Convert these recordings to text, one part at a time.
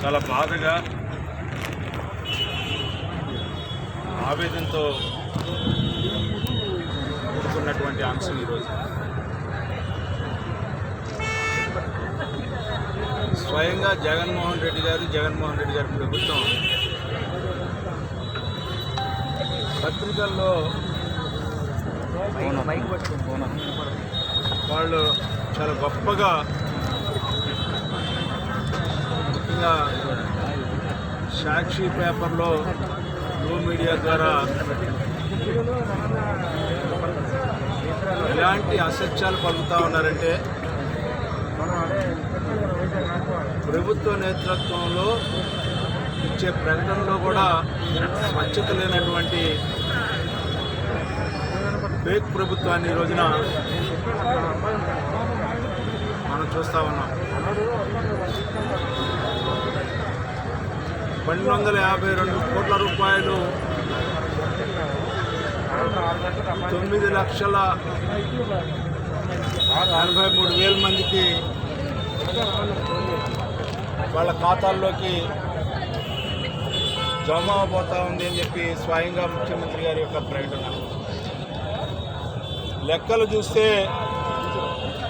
చాలా బాధగా ఆవేదనతో కూడుకున్నటువంటి అంశం ఈరోజు. స్వయంగా జగన్మోహన్ రెడ్డి గారి ప్రభుత్వం పత్రికల్లో వాళ్ళు చాలా గొప్పగా, ముఖ్యంగా సాక్షి పేపర్లో, బ్లూ మీడియా ద్వారా ఎలాంటి అసత్యాలు పలుకుతూ ఉన్నారంటే, ప్రభుత్వ నేతృత్వంలో ఇచ్చే ప్రకటనలో కూడా స్వచ్ఛత లేనటువంటి ఫేక్ ప్రభుత్వాన్ని ఈ రోజున మనం చూస్తూ ఉన్నాం. 252 కోట్ల రూపాయలు 9,83,000 మందికి వాళ్ళ ఖాతాల్లోకి జమ అవబోతూ ఉంది అని చెప్పి స్వయంగా ముఖ్యమంత్రి గారి యొక్క ప్రకటన. లెక్కలు చూస్తే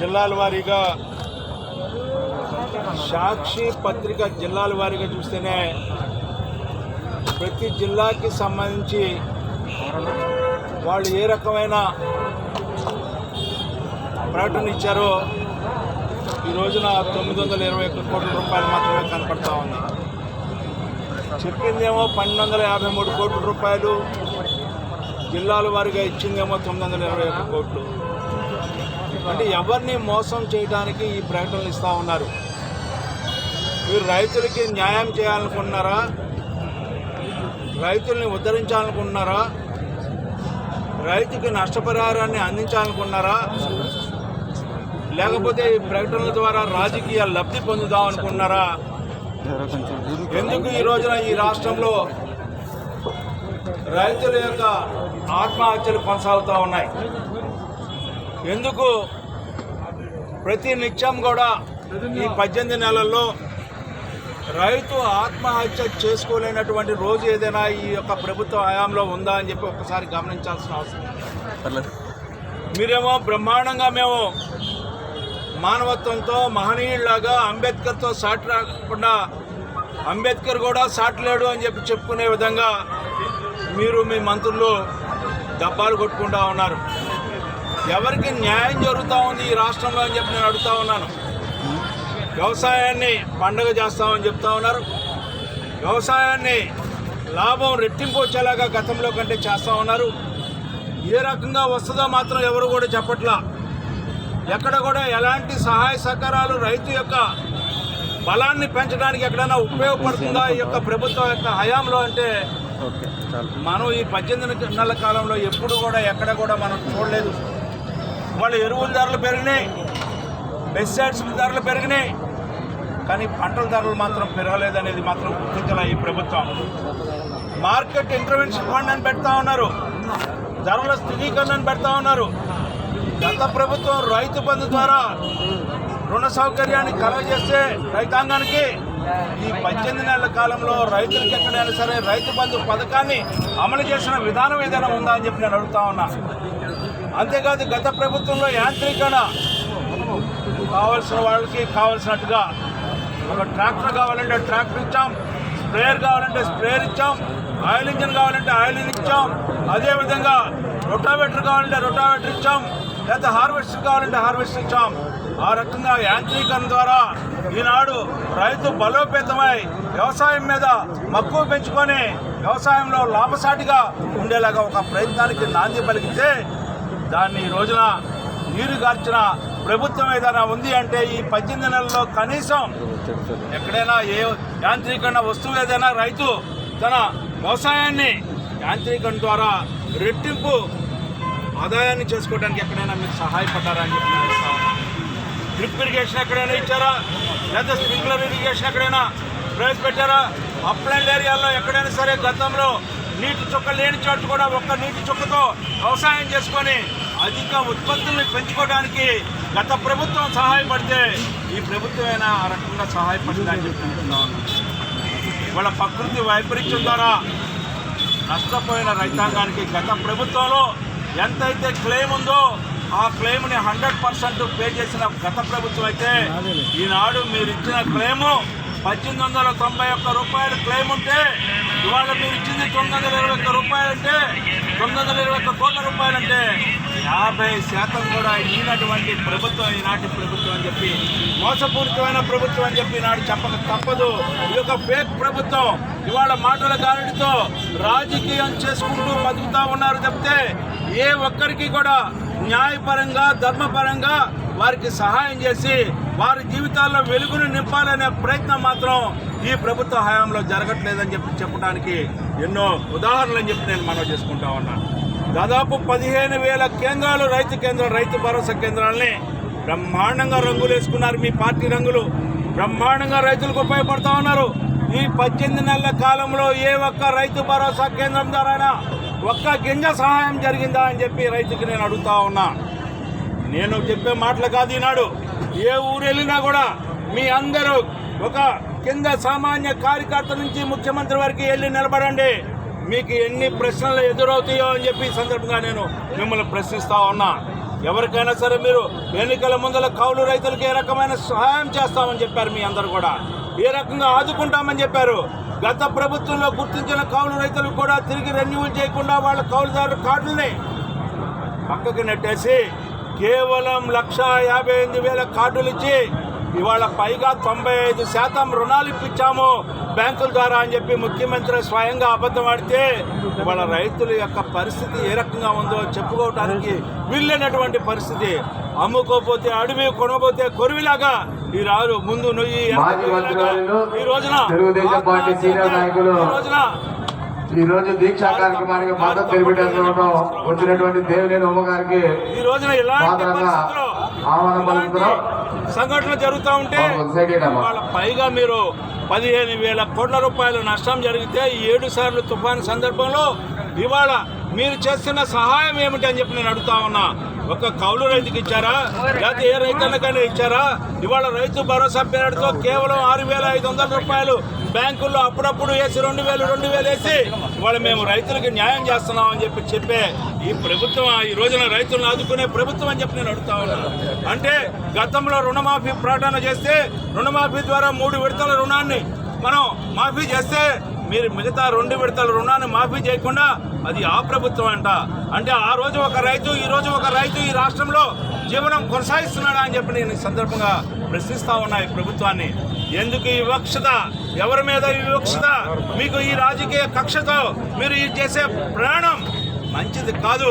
జిల్లాల వారీగా, సాక్షి పత్రిక జిల్లాల వారీగా చూస్తేనే ప్రతి జిల్లాకి సంబంధించి వాళ్ళు ఏ రకమైన ప్రకటన ఇచ్చారో ఈ రోజున 921 కోట్ల రూపాయలు మాత్రమే కనపడతా ఉంది. చెప్పిందేమో 1253 కోట్ల రూపాయలు, జిల్లాల వారీగా ఇచ్చిందేమో 921 కోట్లు. అంటే ఎవరిని మోసం చేయడానికి ఈ ప్రకటనలు ఇస్తూ ఉన్నారు. మీరు రైతులకి న్యాయం చేయాలనుకుంటున్నారా? రైతుల్ని ఉద్ధరించాలనుకుంటున్నారా? రైతుకి నష్టపరిహారాన్ని అందించాలనుకున్నారా? లేకపోతే ఈ ప్రకటనల ద్వారా రాజకీయ లబ్ధి పొందుదాం అనుకున్నారా? ఎందుకు ఈ రోజున ఈ రాష్ట్రంలో రైతుల యొక్క ఆత్మహత్యలు కొనసాగుతూ ఉన్నాయి? ఎందుకు ప్రతి నిత్యం కూడా ఈ 18 నెలల్లో రైతు ఆత్మహత్య చేసుకోలేనటువంటి రోజు ఏదైనా ఈ యొక్క ప్రభుత్వ హయాంలో ఉందా అని చెప్పి ఒక్కసారి గమనించాల్సిన అవసరం. మీరేమో బ్రహ్మాండంగా మేము మానవత్వంతో మహనీయుల్లాగా అంబేద్కర్తో సాటి రాకుండా, అంబేద్కర్ కూడా సాటి లేడు అని చెప్పి చెప్పుకునే విధంగా మీరు మీ మంత్రులు దబ్బాలు కొట్టుకుంటూ ఉన్నారు. ఎవరికి న్యాయం జరుగుతూ ఉంది ఈ రాష్ట్రంలో అని చెప్పి నేను అడుగుతూ ఉన్నాను. వ్యవసాయాన్ని పండగ చేస్తామని చెప్తా ఉన్నారు. వ్యవసాయాన్ని లాభం రెట్టింపు వచ్చేలాగా గతంలో కంటే చేస్తూ ఉన్నారు. ఏ రకంగా వస్తుందో మాత్రం ఎవరు కూడా చెప్పట్లా. ఎక్కడ కూడా ఎలాంటి సహాయ సహకారాలు రైతు యొక్క బలాన్ని పెంచడానికి ఎక్కడైనా ఉపయోగపడుతుందా ఈ యొక్క ప్రభుత్వం యొక్క హయాంలో అంటే మనం ఈ 18 నెలల కాలంలో ఎప్పుడు కూడా ఎక్కడ కూడా మనం చూడలేదు. వాళ్ళు ఎరువుల ధరలు పెరిగినాయి, పెస్టిసైడ్స్ ధరలు పెరిగినాయి, కానీ పంటల ధరలు మాత్రం పెరగలేదనేది మాత్రం గుర్తించాల ఈ ప్రభుత్వం. మార్కెట్ ఇంటర్వెన్షన్ ఫండ్ అని పెడతా ఉన్నారు, ధరల స్థిరీకరణను పెడతా ఉన్నారు. గత ప్రభుత్వం రైతు బంధు ద్వారా రుణ సౌకర్యాన్ని కలగజేస్తే రైతాంగానికి ఈ 18 నెలల కాలంలో రైతులకు ఎక్కడైనా సరే రైతు బంధు పథకాన్ని అమలు చేసిన విధానం ఏదైనా ఉందా అని చెప్పి నేను అడుగుతా ఉన్నా. అంతేకాదు గత ప్రభుత్వంలో యాంత్రీకరణ కావాల్సిన వాళ్ళకి కావాల్సినట్టుగా ఒక ట్రాక్టర్ కావాలంటే ట్రాక్టర్ ఇచ్చాం, స్ప్రేయర్ కావాలంటే స్ప్రేయర్ ఇచ్చాం, ఆయిల్ ఇంజిన్ కావాలంటే ఆయిల్ ఇంజిన్ ఇచ్చాం, అదేవిధంగా రొటావేటర్ కావాలంటే రొటావేటర్ ఇచ్చాం, లేదా హార్వెస్టర్ కావాలంటే హార్వెస్టర్ ఇచ్చాం. ఆ రకంగా యాంత్రీకరణ ద్వారా ఈనాడు రైతు బలోపేతమై వ్యవసాయం మీద మక్కువ పెంచుకొని వ్యవసాయంలో లాభసాటిగా ఉండేలాగా ఒక ప్రయత్నానికి నాంది పలికితే దాన్ని ఈ రోజున నీరు గార్చిన ప్రభుత్వం ఏదైనా ఉంది అంటే ఈ 18 నెలల్లో కనీసం ఎక్కడైనా ఏ యాంత్రీకరణ వస్తువు ఏదైనా రైతు తన వ్యవసాయాన్ని యాంత్రీకరణ ద్వారా రెట్టింపు ఆదాయాన్ని చేసుకోవడానికి ఎక్కడైనా మీకు సహాయపడ్డారా అని చెప్పి డ్రిప్ ఇరిగేషన్ ఎక్కడైనా ఇచ్చారా? లేదా స్ప్రింక్లర్ ఇరిగేషన్ ఎక్కడైనా ప్రవేశపెట్టారా? అప్లాండ్ ఏరియాల్లో ఎక్కడైనా సరే గతంలో నీటి చుక్క లేని చోటు కూడా ఒక్క నీటి చుక్కతో వ్యవసాయం చేసుకొని అధిక ఉత్పత్తుల్ని పెంచుకోవడానికి గత ప్రభుత్వం సహాయపడితే ఈ ప్రభుత్వమైనా ఆ రకంగా సహాయపడిందని చెప్తున్నాను. ఇవాళ ప్రకృతి వైపరీత్యం ద్వారా నష్టపోయిన రైతాంగానికి గత ప్రభుత్వంలో ఎంతైతే క్లెయిమ్ ఉందో ఆ క్లెయిమ్ని 100% పే చేసిన గత ప్రభుత్వం అయితే ఈనాడు మీరు ఇచ్చిన క్లెయిము 1891 రూపాయలు క్లెయిమ్ ఉంటే ఇవాళ మీరు ఇచ్చింది 921 రూపాయలంటే 921 కోట్ల రూపాయలంటే 50% కూడా ఈనటువంటి ప్రభుత్వం ఈనాటి ప్రభుత్వం అని చెప్పి మోసపూరితమైన ప్రభుత్వం అని చెప్పి ఈనాడు చెప్పక తప్పదు. ఇది ఒక ఫేక్ ప్రభుత్వం. ఇవాళ మాటల గారడితో రాజకీయం చేసుకుంటూ బతుకుతా ఉన్నారు తప్పితే ఏ ఒక్కరికి కూడా న్యాయపరంగా ధర్మపరంగా వారికి సహాయం చేసి వారి జీవితాల్లో వెలుగును నింపాలనే ప్రయత్నం మాత్రం ఈ ప్రభుత్వ హయాంలో జరగట్లేదని చెప్పి చెప్పడానికి ఎన్నో ఉదాహరణలు అని చెప్పి నేను మనవి చేసుకుంటా ఉన్నాను. దాదాపు 15,000 కేంద్రాలు రైతు భరోసా కేంద్రాలని బ్రహ్మాండంగా రంగులు వేసుకున్నారు. మీ పార్టీ రంగులు బ్రహ్మాండంగా రైతులకు ఉపయోగపడతా ఉన్నారు. ఈ 18 నెలల కాలంలో ఏ ఒక్క రైతు భరోసా కేంద్రం ద్వారా ఒక్క గింజ సహాయం జరిగిందా అని చెప్పి రైతుకి నేను అడుగుతా ఉన్నా. నేను చెప్పే మాటలు కాదు. ఈనాడు ఏ ఊరు వెళ్ళినా కూడా మీ అందరూ ఒక కింద సామాన్య కార్యకర్త నుంచి ముఖ్యమంత్రి వరకు వెళ్ళి నిలబడండి. మీకు ఎన్ని ప్రశ్నలు ఎదురవుతాయో అని చెప్పి ఈ సందర్భంగా నేను మిమ్మల్ని ప్రశ్నిస్తా ఉన్నా. ఎవరికైనా సరే మీరు ఎన్నికల ముందల కౌలు రైతులకు ఏ రకమైన సహాయం చేస్తామని చెప్పారు. మీ అందరూ కూడా ఏ రకంగా ఆదుకుంటామని చెప్పారు. గత ప్రభుత్వంలో గుర్తించిన కౌలు రైతులకు కూడా తిరిగి రెన్యూవల్ చేయకుండా వాళ్ళ కౌలుదారు కార్డుల్ని పక్కకి నెట్టేసి కేవలం 1,58,000 కార్డులు ఇచ్చి ఇవాళ పైగా 95% రుణాలు ఇప్పించాము బ్యాంకుల ద్వారా అని చెప్పి ముఖ్యమంత్రి స్వయంగా అబద్ధం ఆడితే ఇవాళ రైతుల యొక్క పరిస్థితి ఏ రకంగా ఉందో చెప్పుకోవడానికి వీళ్ళైనటువంటి పరిస్థితి. అమ్ముకోపోతే అడవి, కొనబోతే కొరివిలాగా ఈ రారు ముందు ఈ రోజున ఈ రోజు దీక్షా కార్యక్రమానికి మద్దతు తెలిపేటప్పుడు వచ్చినటువంటి దేవినేని ఉమ్మ గారికి ఈ రోజున ఇలాంటి సంఘటనలు జరుగుతూ ఉంటే వాళ్ళ పైగా మీరు 15,000 కోట్ల రూపాయలు నష్టం జరిగితే 7 సార్లు తుఫాను సందర్భంలో ఇవాళ మీరు చేస్తున్న సహాయం ఏమిటి అని చెప్పి నేను అడుగుతా ఉన్నా. ఒక కౌలు రైతుకి ఇచ్చారా, లేకపోతే ఏ రైతన్నకైనా ఇచ్చారా? ఇవాళ రైతు భరోసా పేరుతో కేవలం 6,500 రూపాయలు బ్యాంకుల్లో అప్పుడప్పుడు వేసి 2,000 వేసి ఇవాళ మేము రైతులకి న్యాయం చేస్తున్నాం అని చెప్పే ఈ ప్రభుత్వం ఈ రోజున రైతులను ఆదుకునే ప్రభుత్వం అని చెప్పి నేను అడుగుతా ఉన్నాను. అంటే గతంలో రుణమాఫీ ప్రకటన చేస్తే రుణమాఫీ ద్వారా 3 విడతల రుణాన్ని మనం మాఫీ చేస్తే మీరు మిగతా 2 విడతల రుణాన్ని మాఫీ చేయకుండా అది ఆ ప్రభుత్వం అంట. అంటే ఆ రోజు ఒక రైతు, ఈ రోజు ఒక రైతు ఈ రాష్ట్రంలో జీవనం కొనసాగిస్తున్నాడా అని చెప్పి నేను ఈ సందర్భంగా ప్రశ్నిస్తా ఉన్నా ఈ ప్రభుత్వాన్ని. ఎందుకు ఈ వివక్షత? ఎవరి మీద ఈ వివక్షత? మీకు ఈ రాజకీయ కక్షతో మీరు ఈ చేసే ప్రయాణం మంచిది కాదు.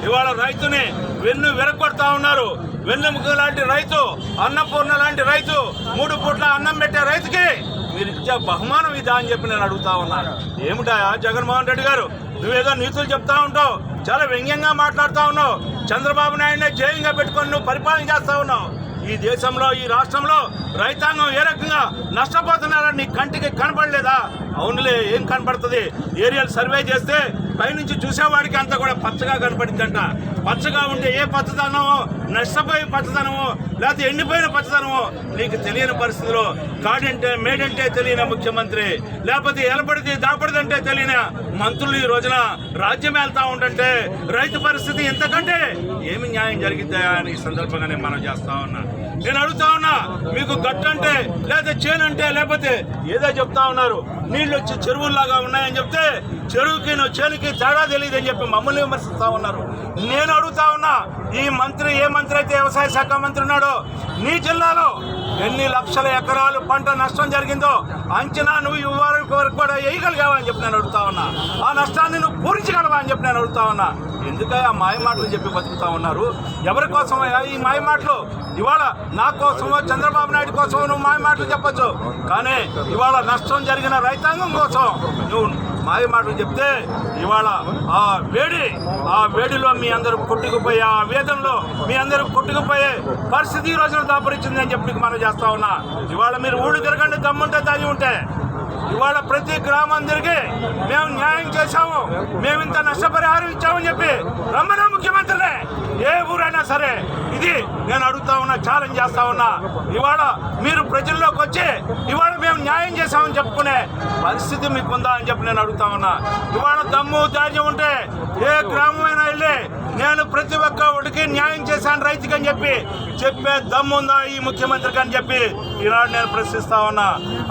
ఇవాళ రైతుని వెన్ను విరగొడతా ఉన్నారు. వెన్నెముక లాంటి రైతు, అన్నపూర్ణ లాంటి రైతు, 3 పూట్ల అన్నం పెట్టే రైతుకి మీరు ఇచ్చే బహుమానం ఇదా అని చెప్పి నేను అడుగుతా ఉన్నాను. ఏమిటా జగన్మోహన్ రెడ్డి గారు, నువ్వేదో నీతులు చెప్తా ఉంటావు, చాలా వ్యంగ్యంగా మాట్లాడుతూ ఉన్నావు. చంద్రబాబు నాయుడునే జయంగా పెట్టుకొని నువ్వు పరిపాలన చేస్తా ఉన్నావు. ఈ దేశంలో, ఈ రాష్ట్రంలో రైతాంగం ఏ రకంగా నష్టపోతున్నారని నీ కంటికి కనపడలేదా? అవునులే, ఏం కనపడుతుంది? ఏరియల్ సర్వే చేస్తే పైనుంచి చూసేవాడికి అంతా కూడా పచ్చగా కనపడిందంట. పచ్చగా ఉంటే ఏ పచ్చదనమో, నష్టపోయే పచ్చదనమో, లేకపోతే ఎండిపోయిన పచ్చదనమో నీకు తెలియని పరిస్థితిలో కాడంటే మేడంటే తెలియని ముఖ్యమంత్రి, లేకపోతే ఎలపడితే దాపడిదంటే తెలియని మంత్రులు ఈ రోజున రాజ్యం వెళ్తా ఉంటుంటే రైతు పరిస్థితి ఎంతకంటే ఏమి న్యాయం జరిగిద్దా అని ఈ సందర్భంగా నేను మనం చేస్తా ఉన్నా. నేను అడుగుతా ఉన్నా, మీకు గట్టంటే లేదా చేనంటే లేకపోతే ఏదో చెప్తా ఉన్నారు, నీళ్ళు వచ్చి చెరువుల్లాగా ఉన్నాయని చెప్తే చెరువుకి చేనుకి తేడా తెలియదని చెప్పి మమ్మల్ని విమర్శిస్తా ఉన్నారు. నేను అడుగుతా ఉన్నా, ఈ మంత్రి ఏ మంత్రి అయితే వ్యవసాయ శాఖ మంత్రి ఉన్నాడో నీ జిల్లాలో ఎన్ని లక్షల ఎకరాలు పంట నష్టం జరిగిందో అంచనా నువ్వు ఈ వరకు కూడా వేయగలిగావా అని చెప్పి నేను అడుగుతా ఉన్నా. ఆ నష్టాన్ని నువ్వు పూరించగలవా అని చెప్పి నేను అడుగుతా ఉన్నా. ఎందుకయ్యా మాయ మాటలు చెప్పి బతుకుతా ఉన్నారు? ఎవరి కోసమయ్యా ఈ మాయ మాటలు? ఇవాళ నా కోసమో చంద్రబాబు నాయుడు కోసమో నువ్వు మాయ మాటలు చెప్పొచ్చు, కానీ ఇవాళ నష్టం జరిగిన రైతాంగం కోసం నువ్వు మాయ మాటలు చెప్తే ఇవాళ ఆ వేడిలో మీ అందరూ కొట్టుకుపోయే, ఆ వేదంలో మీ అందరూ కొట్టుకుపోయే పరిస్థితి ఈ రోజున దాపరిచింది అని చెప్పి మనం చేస్తా ఉన్నా. ఇవాళ మీరు ఊళ్ళు తిరగండి, దమ్ముంటే దాగి ఉంటే. ఇవాళ ప్రతి గ్రామం తిరిగి మేము న్యాయం చేశాము, మేము ఇంత నష్టపరిహారం ఇచ్చామని చెప్పి రమ్మన్నా ముఖ్యమంత్రినే, ఏ ఊరైనా సరే. ఇది నేను అడుగుతా ఉన్నా, ఛాలెంజ్ చేస్తా ఉన్నా. ఇవాళ మీరు ప్రజల్లోకి వచ్చి ఇవాళ మేము న్యాయం చేశామని చెప్పుకునే పరిస్థితి మీకుందా అని చెప్పి నేను అడుగుతా ఉన్నా. ఇవాళ దమ్ము ధైర్యం ఉంటే ఏ గ్రామమైనా వెళ్ళి నేను ప్రతి ఒక్కడికి న్యాయం చేశాను రైతుకి అని చెప్పి చెప్పే దమ్ము ఉందా ఈ ముఖ్యమంత్రికి అని చెప్పి ఈనాడు నేను ప్రశ్నిస్తా ఉన్నా.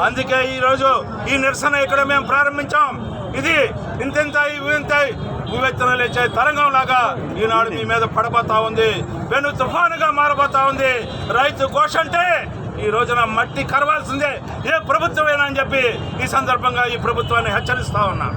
అందుకే ఈరోజు ఈ నిరసన ఇక్కడ మేము ప్రారంభించాం. ఇది ఇంత ఉవ్వెత్తున లేచే తరంగం లాగా ఈనాడు మీ మీద పడబోతా ఉంది, పెను తుఫానుగా మారబోతా ఉంది. రైతు ఘోష అంటే ఈ రోజున మట్టి కరవాల్సిందే ఏ ప్రభుత్వమేనా అని చెప్పి ఈ సందర్భంగా ఈ ప్రభుత్వాన్ని హెచ్చరిస్తా ఉన్నా.